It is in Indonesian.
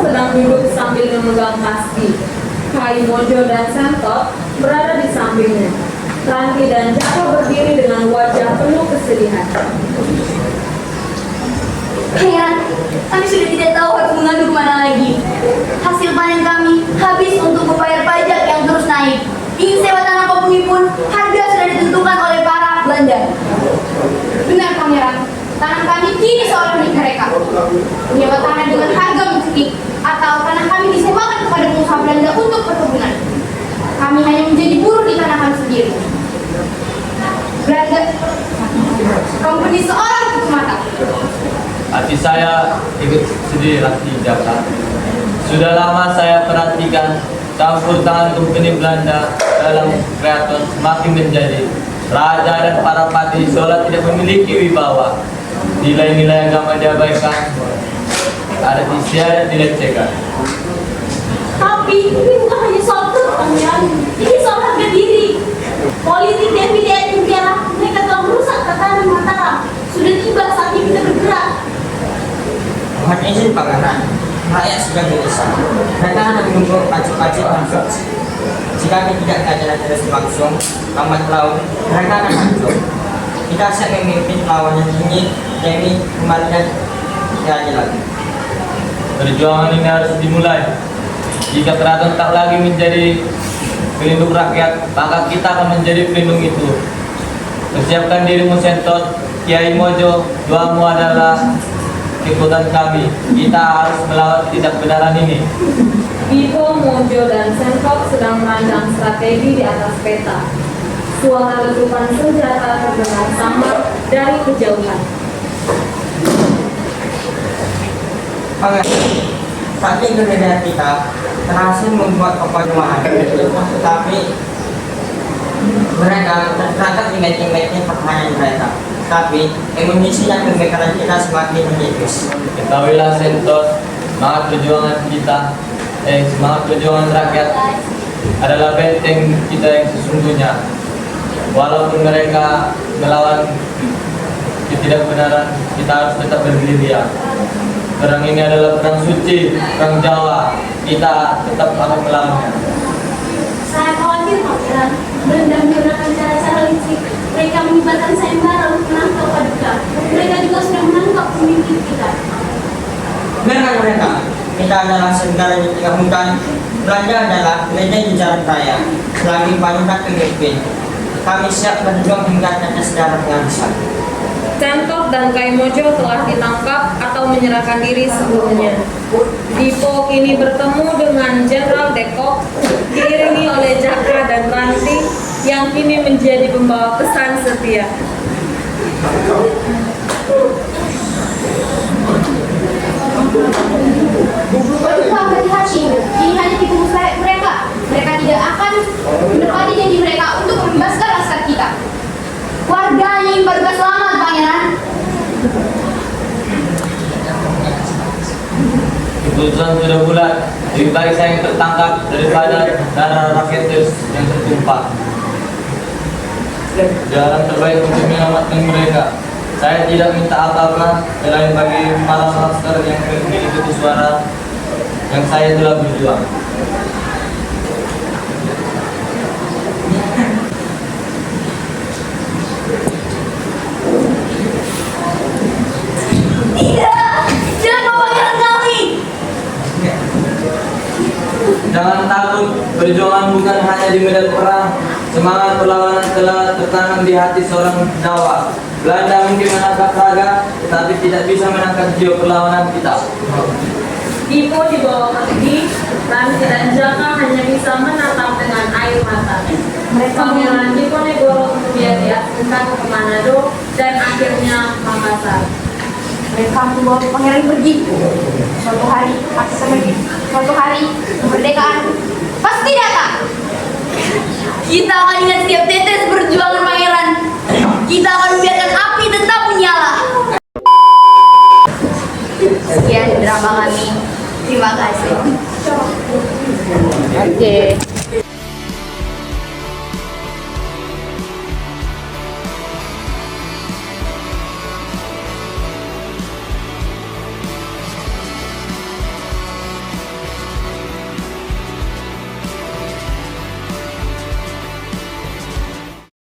sedang duduk sambil memegang kasti. Kaimojo dan Sentot berada di sampingnya. Ranti dan Jaka berdiri dengan wajah penuh kesedihan. Pangeran, kami sudah tidak tahu harus mengadu kemana lagi. Hasil panen kami habis untuk membayar pajak yang terus naik. Ingin sewa tanah kebun pun harga sudah ditentukan oleh para Belanda. Benar Pangeran, tanah kami kini seolah milik mereka. Menyewa tanah dengan harga mencekik atau tanah kami disewakan kepada pengusaha Belanda untuk perkebunan. Kami hanya menjadi buruh di tanah kami sendiri. Belanda, kamu beri seorang tutup mata. Hati saya ikut sedih hati Jaka. Sudah lama saya perhatikan campur tangan kompeni Belanda dalam keraton semakin menjadi. Raja dan para patih seolah tidak memiliki wibawa. Nilai-nilai agama diabaikan, adat istiadat dilecehkan. Tapi ini bukan hanya soal perut, Pangeran. Ini soal harga diri. Politik DPD India, mereka telah merusak tatanan Mataram. Sudah tiba saatnya kita bergerak. Mohon izin Pangeran, rakyat sudah gelisah. Mereka hendak menunggu pacu-pacu orang suci. Jika tidak keadilan terus berlangsung, lambat laun mereka akan hancur. Kita siap memimpin lawan yang ini demi kembalian keadilan. Perjuangan ini harus dimulai. Jika keraton tak lagi menjadi pelindung rakyat, maka kita akan menjadi pelindung itu. Persiapkan dirimu Sentot, Kiai Mojo, doamu adalah kekuatan kami. Kita harus melawan tidak benaran ini. Bipo, Mojo, dan Sentot sedang merancang strategi di atas peta. Suara letupan senjata terdengar samar dari kejauhan. Pangeran, tapi kegagalan kita berhasil membuat kepaduan, tapi mereka tertangkap imej-imejnya pertahanan mereka. Tapi Indonesia yang kebaikan kita semakin menipis. Ketahuilah Sentot, semangat perjuangan rakyat adalah benteng kita yang sesungguhnya. Walaupun mereka melawan ketidakbenaran, kita harus tetap berdiri. Perang ini adalah perang suci, perang Jawa. Kita tetap akan melawannya. Saya khawatir Pangeran, Belanda menggunakan cara-cara licik. Mereka menyebarkan sayembara untuk menangkap Paduka. Mereka juga sudah menangkap pemimpin kita. Benar mereka, kita adalah segala yang digabungkan. Belanda adalah gereja di jalan raya. Selagi Paduka pemimpin, kami siap berjuang hingga tetes darah penghabisan. Sentot dan Kaimojo telah ditangkap atau menyerahkan diri sebelumnya. Dipo kini bertemu dengan Jenderal Dekok, diiringi oleh Jaka dan Ranti yang kini menjadi pembawa pesan setia. Paduka hati-hati, ini hanya tipu muslihat mereka. Mereka tidak akan menepati janji mereka untuk membebaskan laskar kita. Warganya ingin Paduka selamat, Pangeran. Keputusan sudah bulat. Lebih baik saya yang tertangkap daripada darah rakyat yang tertumpah. Jalan terbaik untuk menyelamatkan mereka. Saya tidak minta apa-apa selain bagi para master yang mengikuti suara yang saya telah berjuang. Jangan takut, perjuangan bukan hanya di medan perang. Semangat perlawanan telah tertanam di hati seorang Jawa. Belanda mungkin menangkap raga, tetapi tidak bisa menangkap jiwa perlawanan kita. Dipo di bawah kaki, Ranti dan Jaka hanya bisa menatap dengan air mata. Pangeran Diponegoro kemudian diasingkan ke Manado dan akhirnya Makassar. Mereka membawa Pangeran pergi. Suatu hari kemerdekaan pasti datang. Kita akan ingat setiap tetes perjuangan Pangeran. Kita akan membiarkan api tetap menyala. Sekian drama kami. Terima kasih. Oke.